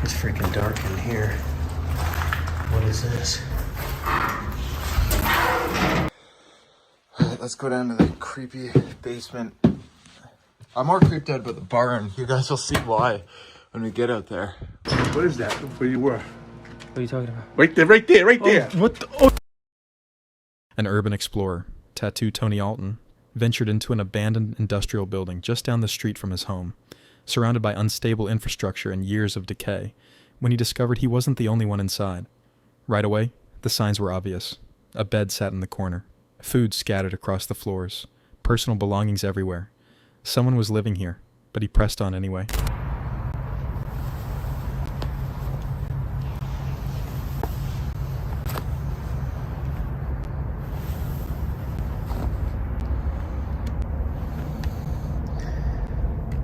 It's freaking dark in here. What is this? Alright, let's go down to the creepy basement. I'm more creeped out about the barn. You guys will see why when we get out there. What is that? Where you were? What are you talking about? Right there, right there, right there. What the? Oh. An urban explorer, Tattoo Tony Alton, ventured into an abandoned industrial building just down the street from his home, surrounded by unstable infrastructure and years of decay, when he discovered he wasn't the only one inside. Right away, the signs were obvious. A bed sat in the corner, food scattered across the floors, personal belongings everywhere. Someone was living here, but he pressed on anyway.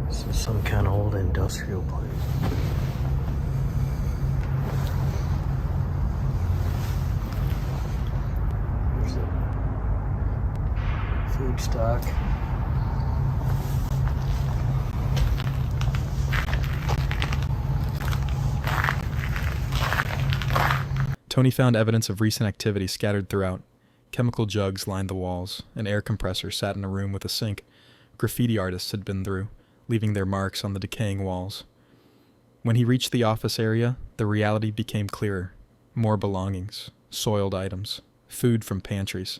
This is some kind of old industrial place. There's a food stock. Tony found evidence of recent activity scattered throughout. Chemical jugs lined the walls. An air compressor sat in a room with a sink. Graffiti artists had been through, leaving their marks on the decaying walls. When he reached the office area, the reality became clearer. More belongings, soiled items, food from pantries.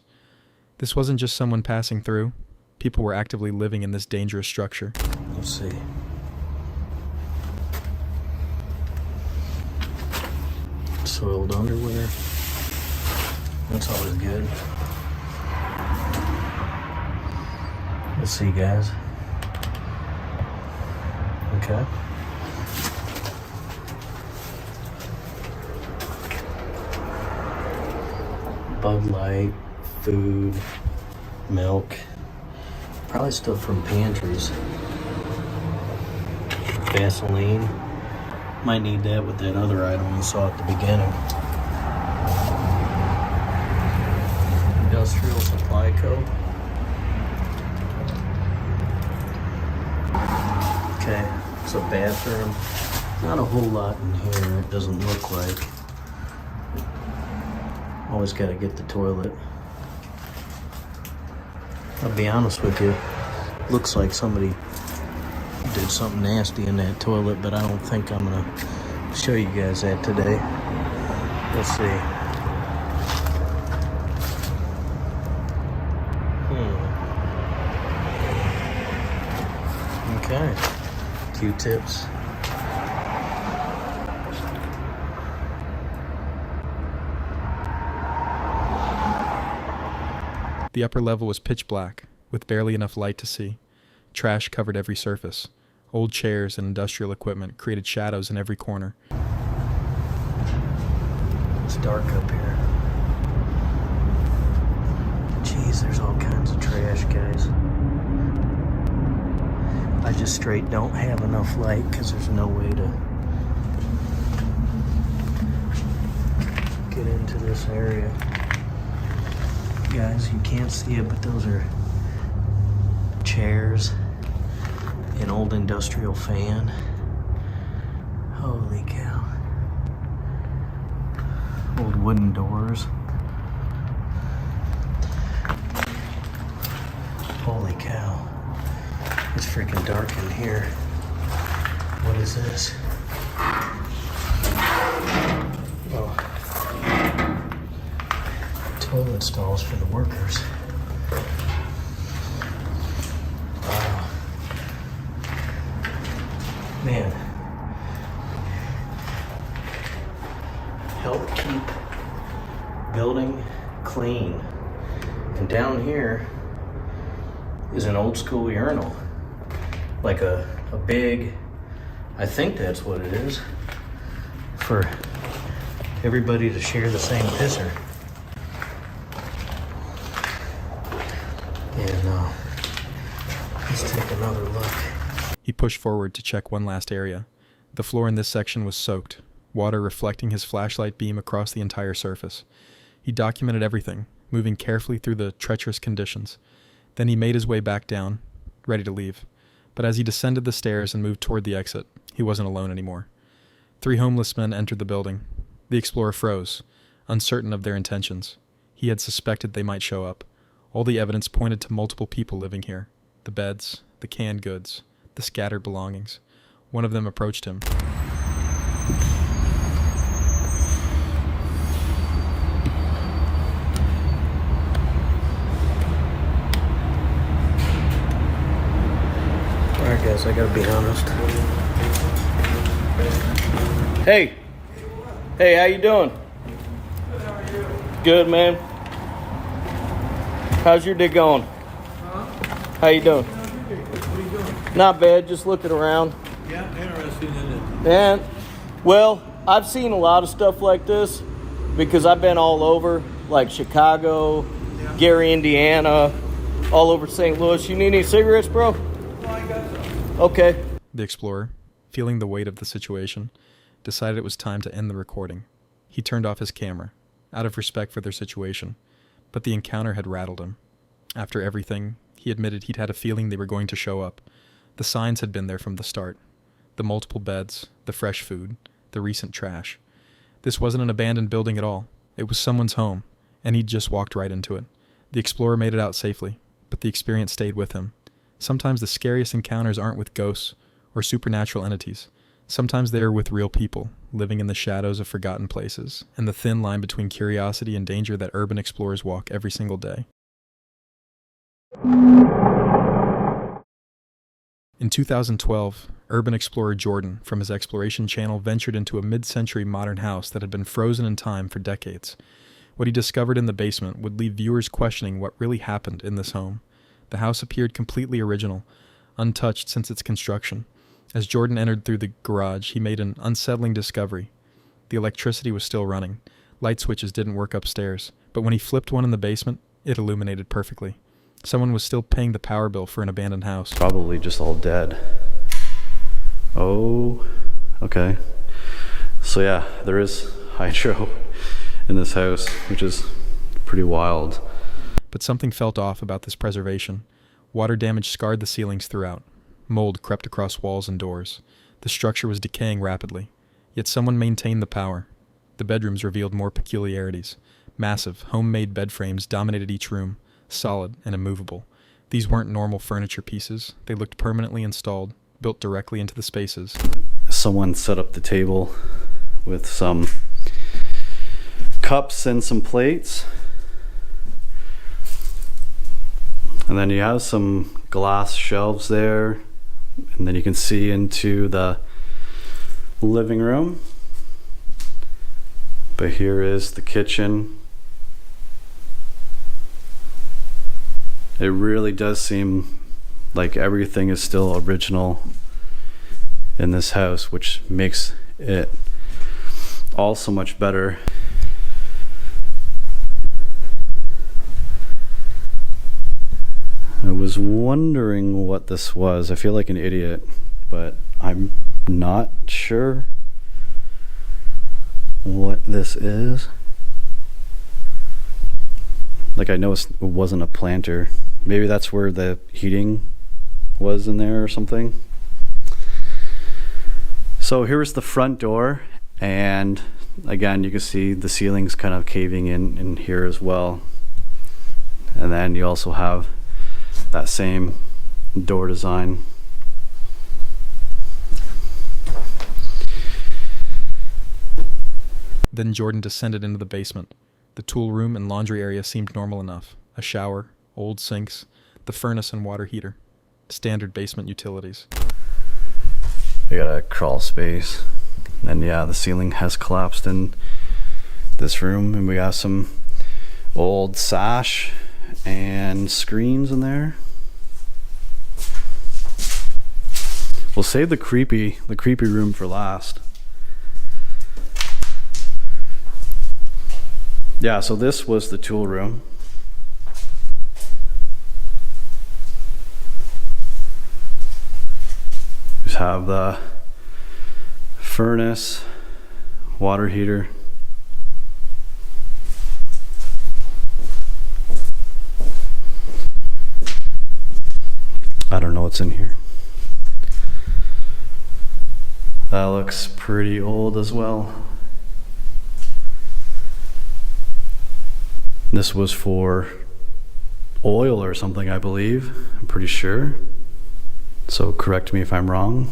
This wasn't just someone passing through. People were actively living in this dangerous structure. Let's see. Soiled underwear. That's always good. Let's see, guys. Okay. Bud Light, food, milk. Probably stuff from pantries. Gasoline. Might need that with that other item we saw at the beginning. Industrial Supply Co. Okay, it's a bathroom. Not a whole lot in here, it doesn't look like. Always gotta get the toilet. I'll be honest with you, looks like somebody did something nasty in that toilet, but I don't think I'm gonna show you guys that today. Let's see. Okay. Q-tips. The upper level was pitch black, with barely enough light to see. Trash covered every surface. Old chairs and industrial equipment created shadows in every corner. It's dark up here. Jeez, there's all kinds of trash, guys. I just straight don't have enough light because there's no way to get into this area. Guys, you can't see it, but those are chairs, an old industrial fan. Holy cow. Old wooden doors. Holy cow. It's freaking dark in here. What is this? Oh. Toilet stalls for the workers. Wow. Man. Help keep building clean. And down here is an old school urinal. Like a big, I think that's what it is, for everybody to share the same pisser. And let's take another look. He pushed forward to check one last area. The floor in this section was soaked, water reflecting his flashlight beam across the entire surface. He documented everything, moving carefully through the treacherous conditions. Then he made his way back down, ready to leave. But as he descended the stairs and moved toward the exit, he wasn't alone anymore. 3 homeless men entered the building. The explorer froze, uncertain of their intentions. He had suspected they might show up. All the evidence pointed to multiple people living here. The beds, the canned goods, the scattered belongings. One of them approached him. Alright guys, I gotta be honest. Hey! Hey, how you doing? Good, how are you? Good, man. How's your day going? Huh? How you doing? What are you doing? Not bad, just looking around. Yeah, I'm interested in it. And, well, I've seen a lot of stuff like this because I've been all over, like Chicago, Yeah. Gary, Indiana, all over St. Louis. You need any cigarettes, bro? Well, I got some. Okay. The explorer, feeling the weight of the situation, decided it was time to end the recording. He turned off his camera, out of respect for their situation, but the encounter had rattled him. After everything, he admitted he'd had a feeling they were going to show up. The signs had been there from the start. The multiple beds, the fresh food, the recent trash. This wasn't an abandoned building at all. It was someone's home, and he'd just walked right into it. The explorer made it out safely, but the experience stayed with him. Sometimes the scariest encounters aren't with ghosts or supernatural entities. Sometimes they are with real people, living in the shadows of forgotten places, and the thin line between curiosity and danger that urban explorers walk every single day. In 2012, urban explorer Jordan from his exploration channel ventured into a mid-century modern house that had been frozen in time for decades. What he discovered in the basement would leave viewers questioning what really happened in this home. The house appeared completely original, untouched since its construction. As Jordan entered through the garage, he made an unsettling discovery. The electricity was still running. Light switches didn't work upstairs, but when he flipped one in the basement, it illuminated perfectly. Someone was still paying the power bill for an abandoned house. Probably just all dead. Oh, okay. So yeah, there is hydro in this house, which is pretty wild. But something felt off about this preservation. Water damage scarred the ceilings throughout. Mold crept across walls and doors. The structure was decaying rapidly, yet someone maintained the power. The bedrooms revealed more peculiarities. Massive, homemade bed frames dominated each room, solid and immovable. These weren't normal furniture pieces. They looked permanently installed, built directly into the spaces. Someone set up the table with some cups and some plates. And then you have some glass shelves there. And then you can see into the living room. But here is the kitchen. It really does seem like everything is still original in this house, which makes it all so much better. I was wondering what this was. I feel like an idiot, but I'm not sure what this is. Like, I know it wasn't a planter. Maybe that's where the heating was in there or something. So here's the front door, and again you can see the ceilings kind of caving in here as well. And then you also have that same door design. Then Jordan descended into the basement. The tool room and laundry area seemed normal enough. A shower, old sinks, the furnace and water heater. Standard basement utilities. We got a crawl space. And yeah, the ceiling has collapsed in this room, and we got some old sash and screens in there. We'll save the creepy room for last. Yeah, so this was the tool room. Just have the furnace, water heater. I don't know what's in here. That looks pretty old as well. This was for oil or something, I believe. I'm pretty sure. So correct me if I'm wrong.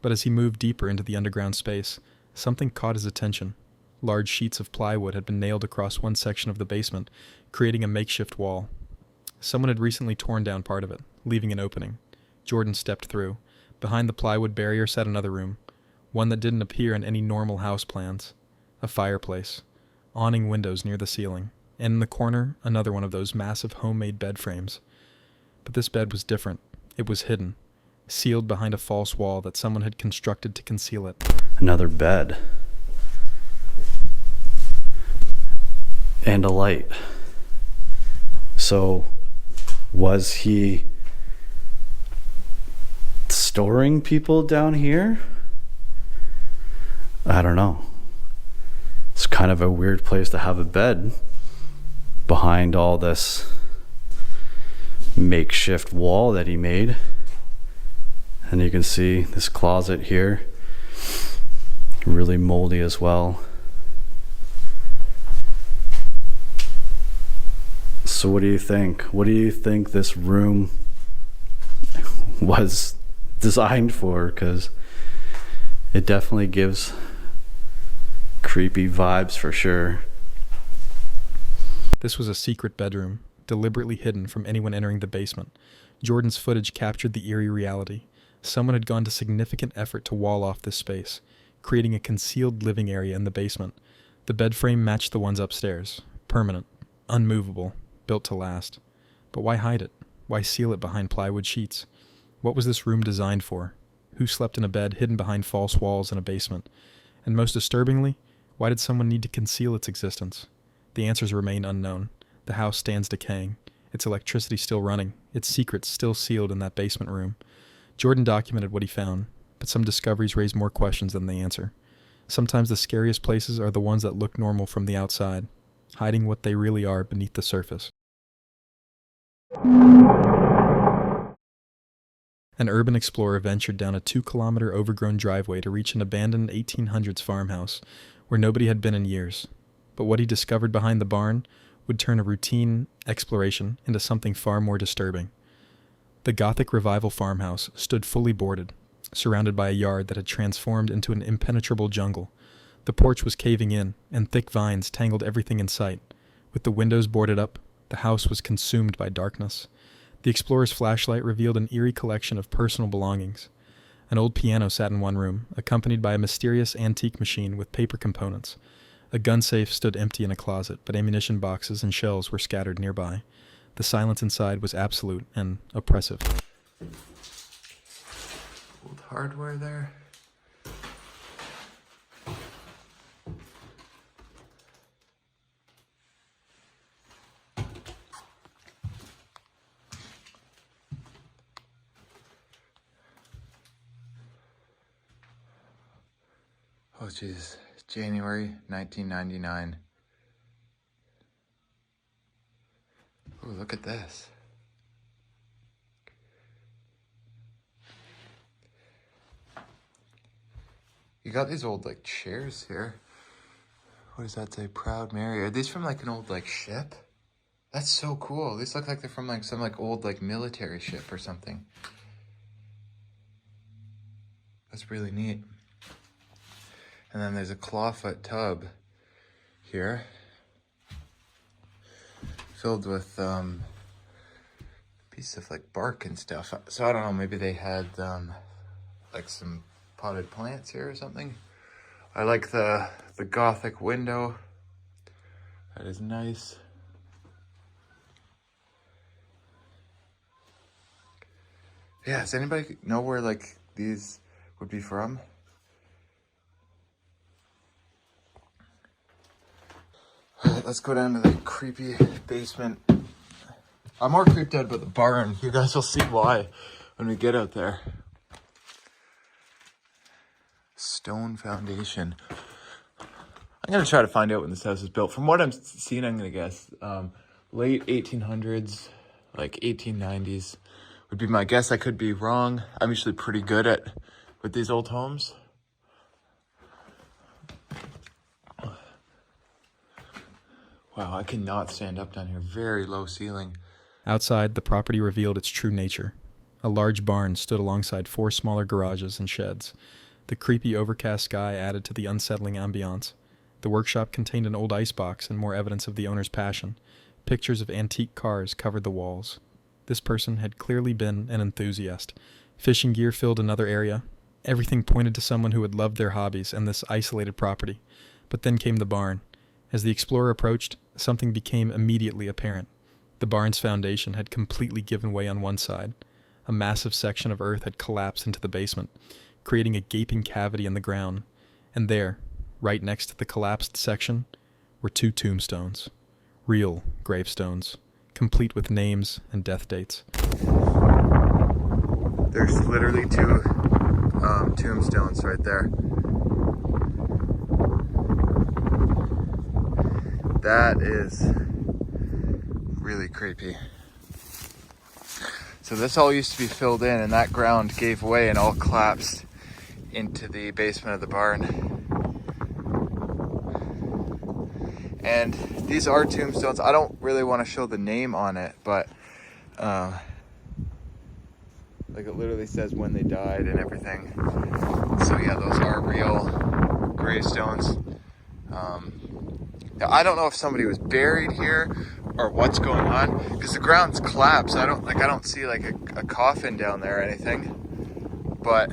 But as he moved deeper into the underground space, something caught his attention. Large sheets of plywood had been nailed across one section of the basement, creating a makeshift wall. Someone had recently torn down part of it, leaving an opening. Jordan stepped through. Behind the plywood barrier sat another room, one that didn't appear in any normal house plans. A fireplace, awning windows near the ceiling, and in the corner, another one of those massive homemade bed frames. But this bed was different. It was hidden, sealed behind a false wall that someone had constructed to conceal it. Another bed. And a light. So, was he storing people down here? I don't know. It's kind of a weird place to have a bed behind all this makeshift wall that he made. And you can see this closet here, really moldy as well. So what do you think? What do you think this room was designed for? Because it definitely gives creepy vibes for sure. This was a secret bedroom, deliberately hidden from anyone entering the basement. Jordan's footage captured the eerie reality. Someone had gone to significant effort to wall off this space, creating a concealed living area in the basement. The bed frame matched the ones upstairs, permanent, unmovable, built to last. But why hide it? Why seal it behind plywood sheets? What was this room designed for? Who slept in a bed hidden behind false walls in a basement? And most disturbingly, why did someone need to conceal its existence? The answers remain unknown. The house stands decaying, its electricity still running, its secrets still sealed in that basement room. Jordan documented what he found, but some discoveries raise more questions than they answer. Sometimes the scariest places are the ones that look normal from the outside, hiding what they really are beneath the surface. An urban explorer ventured down a 2-kilometer overgrown driveway to reach an abandoned 1800s farmhouse where nobody had been in years. But what he discovered behind the barn would turn a routine exploration into something far more disturbing. The Gothic Revival farmhouse stood fully boarded, surrounded by a yard that had transformed into an impenetrable jungle. The porch was caving in, and thick vines tangled everything in sight. With the windows boarded up, the house was consumed by darkness. The explorer's flashlight revealed an eerie collection of personal belongings. An old piano sat in one room, accompanied by a mysterious antique machine with paper components. A gun safe stood empty in a closet, but ammunition boxes and shells were scattered nearby. The silence inside was absolute and oppressive. Old hardware there. Oh, jeez. January 1999. Oh, look at this. You got these old, like, chairs here. What does that say? Proud Mary. Are these from, like, an old, like, ship? That's so cool. These look like they're from, like, some, like, old, like, military ship or something. That's really neat. And then there's a clawfoot tub here, filled with a piece of like bark and stuff. So I don't know, maybe they had like some potted plants here or something. I like the Gothic window. That is nice. Yeah, does anybody know where like these would be from? Alright, let's go down to the creepy basement. I'm more creeped out about the barn. You guys will see why when we get out there. Stone foundation. I'm gonna try to find out when this house is built. From what I'm seeing, I'm gonna guess late 1800s, like 1890s would be my guess. I could be wrong. I'm usually pretty good with these old homes. Wow, I cannot stand up down here. Very low ceiling. Outside, the property revealed its true nature. A large barn stood alongside 4 smaller garages and sheds. The creepy overcast sky added to the unsettling ambiance. The workshop contained an old icebox and more evidence of the owner's passion. Pictures of antique cars covered the walls. This person had clearly been an enthusiast. Fishing gear filled another area. Everything pointed to someone who had loved their hobbies and this isolated property. But then came the barn. As the explorer approached, something became immediately apparent. The barn's foundation had completely given way on one side. A massive section of earth had collapsed into the basement, creating a gaping cavity in the ground. And there, right next to the collapsed section, were 2 tombstones. Real gravestones, complete with names and death dates. There's literally 2 tombstones right there. That is really creepy. So this all used to be filled in, and that ground gave way and all collapsed into the basement of the barn. And these are tombstones. I don't really want to show the name on it, but like it literally says when they died and everything. So yeah, those are real gravestones. Now, I don't know if somebody was buried here or what's going on, because the ground's collapsed. I don't see like a coffin down there or anything. But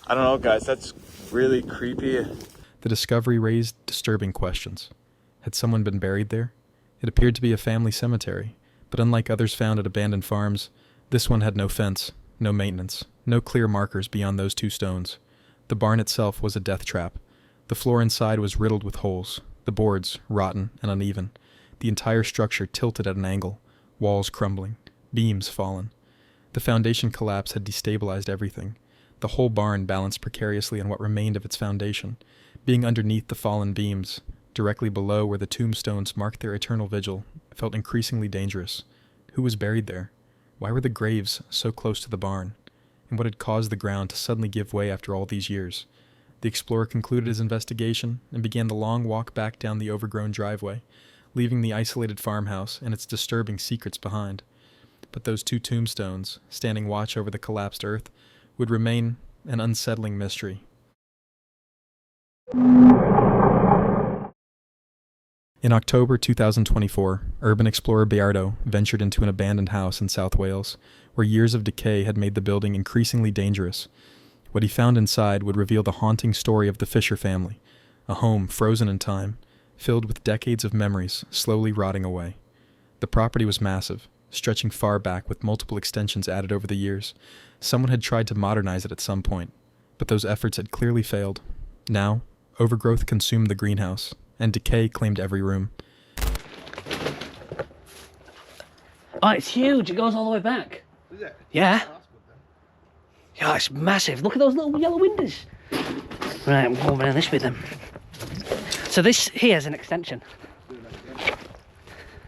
I don't know, guys. That's really creepy. The discovery raised disturbing questions. Had someone been buried there? It appeared to be a family cemetery, but unlike others found at abandoned farms, this one had no fence, no maintenance, no clear markers beyond those 2 stones. The barn itself was a death trap. The floor inside was riddled with holes, the boards rotten and uneven, the entire structure tilted at an angle, walls crumbling, beams fallen. The foundation collapse had destabilized everything. The whole barn balanced precariously on what remained of its foundation, being underneath the fallen beams, directly below where the tombstones marked their eternal vigil, felt increasingly dangerous. Who was buried there? Why were the graves so close to the barn? And what had caused the ground to suddenly give way after all these years? The explorer concluded his investigation and began the long walk back down the overgrown driveway, leaving the isolated farmhouse and its disturbing secrets behind. But those 2 tombstones, standing watch over the collapsed earth, would remain an unsettling mystery. In October 2024, urban explorer Beardo ventured into an abandoned house in South Wales, where years of decay had made the building increasingly dangerous. What he found inside would reveal the haunting story of the Fisher family, a home frozen in time, filled with decades of memories slowly rotting away. The property was massive, stretching far back with multiple extensions added over the years. Someone had tried to modernize it at some point, but those efforts had clearly failed. Now, overgrowth consumed the greenhouse, and decay claimed every room. Oh, it's huge. It goes all the way back. Is it? Yeah. Oh, that's good then. Yeah, it's massive. Look at those little yellow windows. Right, I'm going around this with them. So this here is an extension.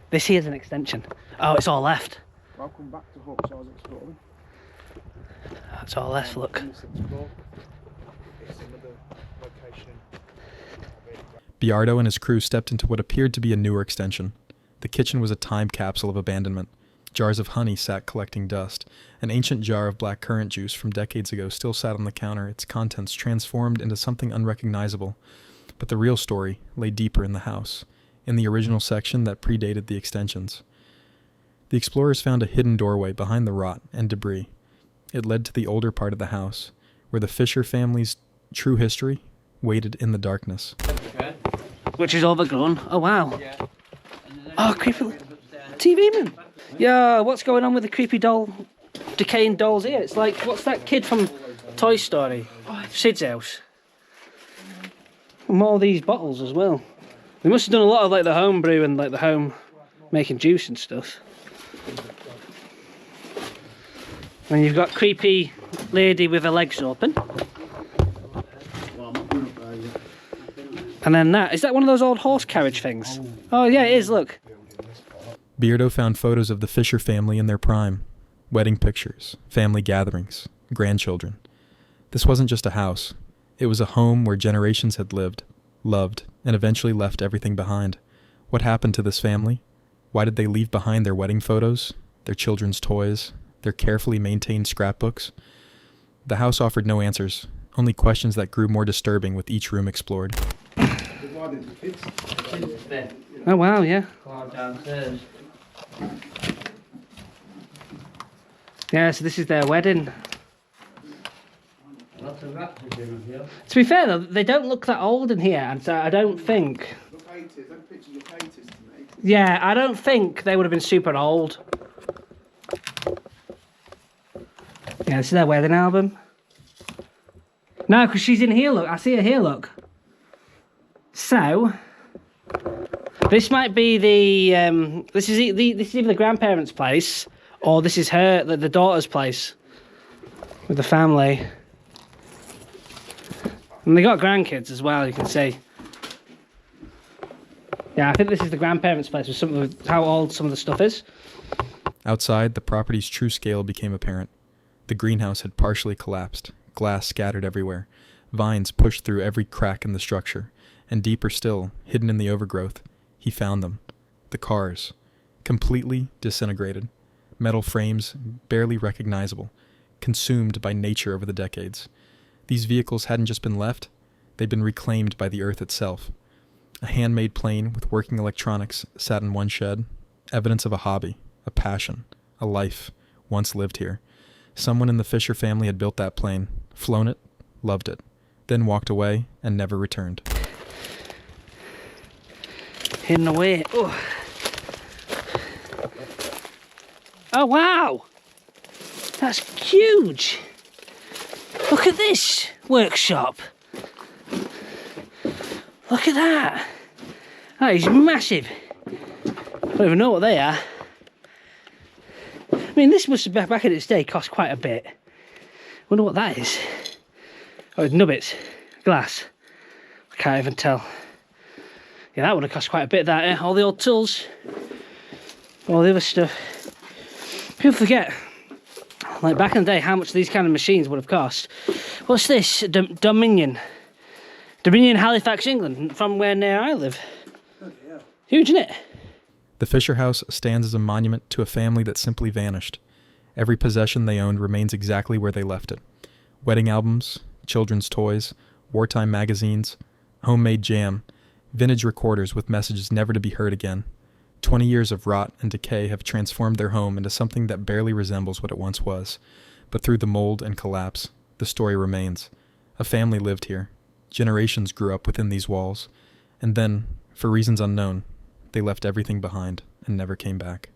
This here is an extension. Oh, it's all left. Welcome back to Tombstones Exploring. That's all left, look. It's another location. Beardo and his crew stepped into what appeared to be a newer extension. The kitchen was a time capsule of abandonment. Jars of honey sat collecting dust. An ancient jar of blackcurrant juice from decades ago still sat on the counter, its contents transformed into something unrecognizable. But the real story lay deeper in the house, in the original section that predated the extensions. The explorers found a hidden doorway behind the rot and debris. It led to the older part of the house, where the Fisher family's true history waited in the darkness. Which is overgrown. Oh, wow. Oh, creepy TV man. Yeah, what's going on with the creepy doll, decaying dolls here? It's like, what's that kid from Toy Story? Sid's house. And more of these bottles as well. They must have done a lot of like the home brew and like the home making juice and stuff. And you've got creepy lady with her legs open. And then that, is that one of those old horse carriage things? Oh yeah, it is, look. Beardo found photos of the Fisher family in their prime, wedding pictures, family gatherings, grandchildren. This wasn't just a house. It was a home where generations had lived, loved, and eventually left everything behind. What happened to this family? Why did they leave behind their wedding photos, their children's toys, their carefully maintained scrapbooks? The house offered no answers, only questions that grew more disturbing with each room explored. Oh wow, yeah. Yeah, so this is their wedding. To be fair though, they don't look that old in here, and so I don't think... Yeah, I don't think they would have been super old. Yeah, this is their wedding album. No, because she's in here, look. I see her here, look. So, this might be the... this is either the grandparents' place, or this is her, the daughter's place. With the family. And they got grandkids as well, you can see. Yeah, I think this is the grandparents' place with some of how old some of the stuff is. Outside, the property's true scale became apparent. The greenhouse had partially collapsed, glass scattered everywhere, vines pushed through every crack in the structure, and deeper still, hidden in the overgrowth, he found them. The cars, completely disintegrated, metal frames barely recognizable, consumed by nature over the decades. These vehicles hadn't just been left, they'd been reclaimed by the earth itself. A handmade plane with working electronics sat in one shed, evidence of a hobby, a passion, a life, once lived here. Someone in the Fisher family had built that plane, flown it, loved it, then walked away and never returned. Hidden away. Oh, oh wow! That's huge! Look at this workshop! Look at that! That is massive! I don't even know what they are. I mean, this must have, back in its day, cost quite a bit. Wonder what that is. Oh, it's nubbits. Glass. I can't even tell. Yeah, that would have cost quite a bit, that, eh? All the old tools. All the other stuff. People forget, like back in the day, how much these kind of machines would have cost. What's this? Dominion. Dominion, Halifax, England, from where near I live. Huge, isn't it? The Fisher house stands as a monument to a family that simply vanished. Every possession they owned remains exactly where they left it. Wedding albums, children's toys, wartime magazines, homemade jam, vintage recorders with messages never to be heard again. 20 years of rot and decay have transformed their home into something that barely resembles what it once was. But through the mold and collapse, the story remains. A family lived here. Generations grew up within these walls. And then, for reasons unknown, they left everything behind and never came back.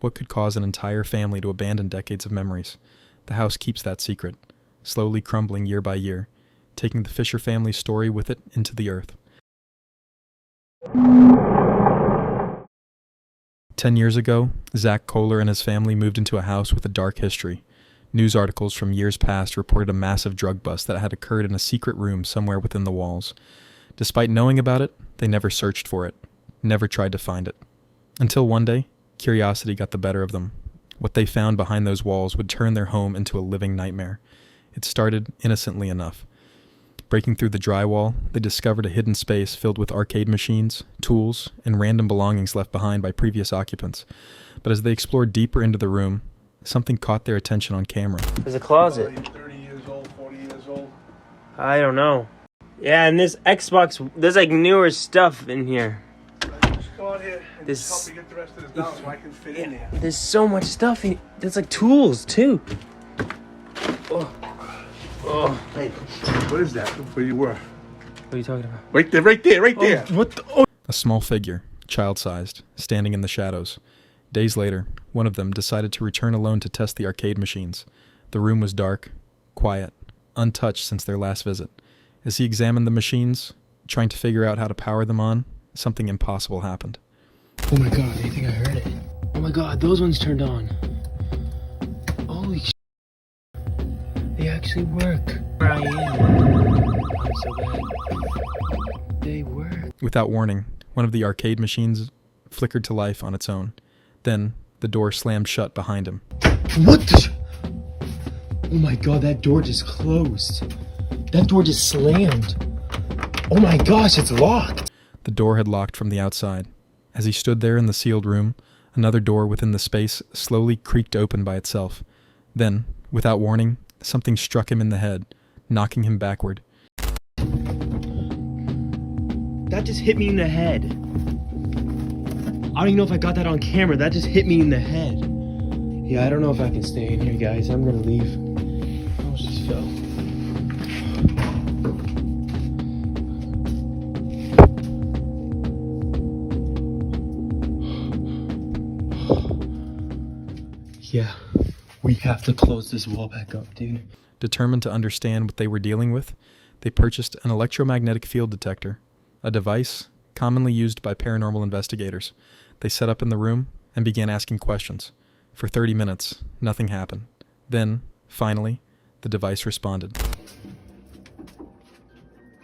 What could cause an entire family to abandon decades of memories? The house keeps that secret, slowly crumbling year by year, taking the Fisher family's story with it into the earth. 10 years ago, Zach Kohler and his family moved into a house with a dark history. News articles from years past reported a massive drug bust that had occurred in a secret room somewhere within the walls. Despite knowing about it, they never searched for it, never tried to find it. Until one day, curiosity got the better of them. What they found behind those walls would turn their home into a living nightmare. It started innocently enough. Breaking through the drywall, they discovered a hidden space filled with arcade machines, tools, and random belongings left behind by previous occupants. But as they explored deeper into the room, something caught their attention on camera. There's a closet. 30 years old, 40 years old. I don't know. Yeah, and this Xbox, there's like newer stuff in here. Just go out here and This- help me get the rest of this down so I can fit in there. There's so much stuff in. There's like tools too. Oh, Hey, what is that? Where you were? what are you talking about? Right there, right there, right there. What the? Oh. A small figure, child-sized, standing in the shadows. Days later, one of them decided to return alone to test the arcade machines. The room was dark, quiet, untouched since their last visit. As he examined the machines, trying to figure out how to power them on, something impossible happened. Oh my god, I think I heard it. Oh my god, those ones turned on. Holy sh**. They actually work. Where I am. I'm so bad. They work. Without warning, one of the arcade machines flickered to life on its own. Then, the door slammed shut behind him. What the? Oh my god, that door just closed. That door just slammed. Oh my gosh, it's locked. The door had locked from the outside. As he stood there in the sealed room, another door within the space slowly creaked open by itself. Then, without warning, something struck him in the head, knocking him backward. That just hit me in the head. I don't even know if I got that on camera. That just hit me in the head. Yeah, I don't know if I can stay in here, guys. I'm gonna leave. I almost just fell. Yeah, we have to close this wall back up, dude. Determined to understand what they were dealing with, they purchased an electromagnetic field detector, a device commonly used by paranormal investigators. They set up in the room and began asking questions. For 30 minutes, nothing happened. Then, finally, the device responded.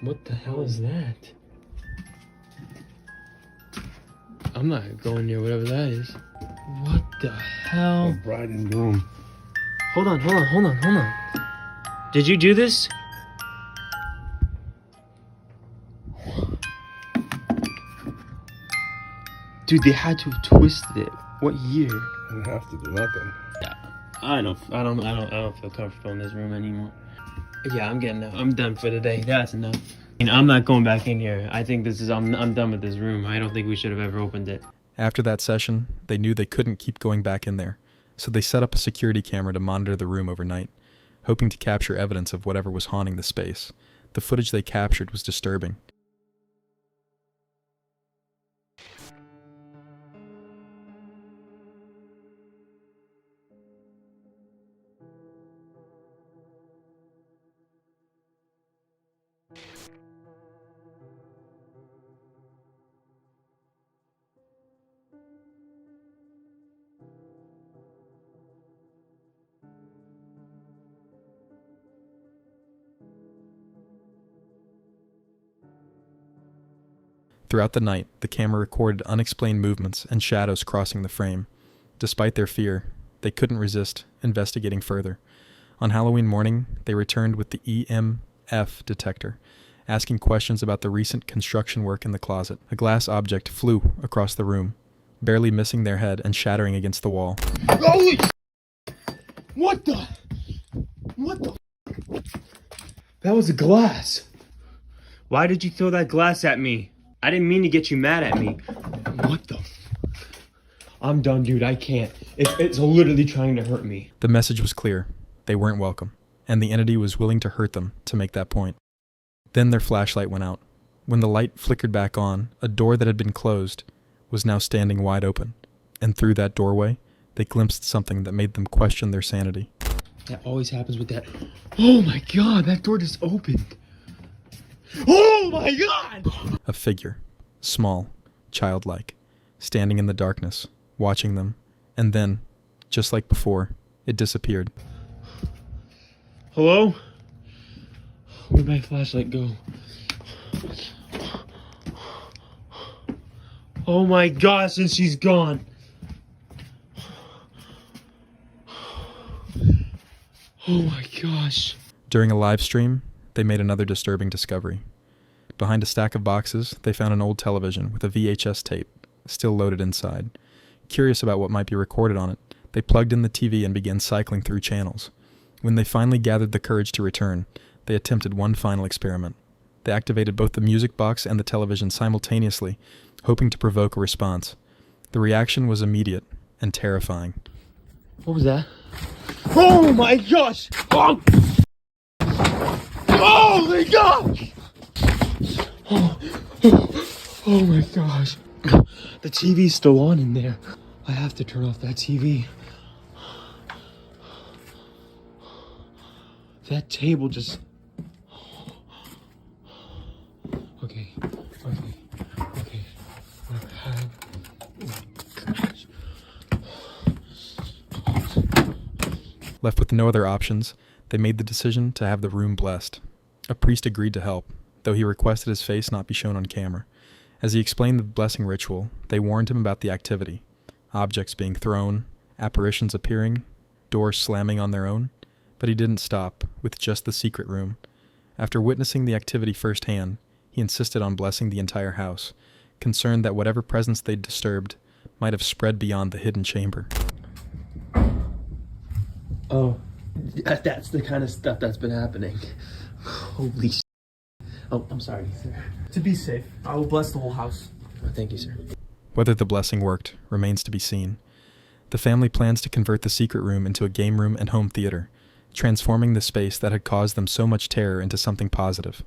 What the hell is that? I'm not going near whatever that is. What the hell? Bride and groom. Hold on. Did you do this? Dude, they had to have twisted it. What year? I don't have to do nothing. I don't feel comfortable in this room anymore. Yeah, I'm getting out. I'm done for the day. That's enough. I'm not going back in here. I think I'm done with this room. I don't think we should have ever opened it. After that session, they knew they couldn't keep going back in there, so they set up a security camera to monitor the room overnight, hoping to capture evidence of whatever was haunting the space. The footage they captured was disturbing. Throughout the night, the camera recorded unexplained movements and shadows crossing the frame. Despite their fear, they couldn't resist investigating further. On Halloween morning, they returned with the EMF detector, asking questions about the recent construction work in the closet. A glass object flew across the room, barely missing their head and shattering against the wall. Holy! What the? That was a glass. Why did you throw that glass at me? I didn't mean to get you mad at me. What the? I'm done, dude. I can't. It's literally trying to hurt me. The message was clear. They weren't welcome, and the entity was willing to hurt them to make that point. Then their flashlight went out. When the light flickered back on, a door that had been closed was now standing wide open, and through that doorway, they glimpsed something that made them question their sanity. That always happens with that. Oh my god, that door just opened. Oh my god! A figure, small, childlike, standing in the darkness, watching them, and then, just like before, it disappeared. Hello? Where'd my flashlight go? Oh my gosh, and she's gone. Oh my gosh. During a live stream, they made another disturbing discovery. Behind a stack of boxes, they found an old television with a VHS tape, still loaded inside. Curious about what might be recorded on it, they plugged in the TV and began cycling through channels. When they finally gathered the courage to return, they attempted one final experiment. They activated both the music box and the television simultaneously, hoping to provoke a response. The reaction was immediate and terrifying. What was that? Oh my gosh! Oh, oh my gosh! Oh my gosh. The TV's still on in there. I have to turn off that TV. That table just... Okay. Left with no other options, they made the decision to have the room blessed. A priest agreed to help, though he requested his face not be shown on camera. As he explained the blessing ritual, they warned him about the activity. objects being thrown, apparitions appearing, doors slamming on their own. But he didn't stop with just the secret room. After witnessing the activity firsthand, he insisted on blessing the entire house, concerned that whatever presence they'd disturbed might have spread beyond the hidden chamber. Oh, that's the kind of stuff that's been happening. Holy shit. Oh, I'm sorry, sir. To be safe, I will bless the whole house. Oh, thank you, sir. Whether the blessing worked remains to be seen. The family plans to convert the secret room into a game room and home theater, transforming the space that had caused them so much terror into something positive.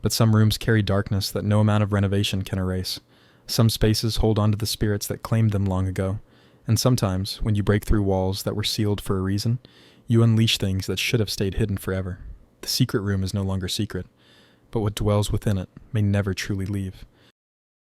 But some rooms carry darkness that no amount of renovation can erase. Some spaces hold on to the spirits that claimed them long ago. And sometimes, when you break through walls that were sealed for a reason, you unleash things that should have stayed hidden forever. The secret room is no longer secret, but what dwells within it may never truly leave.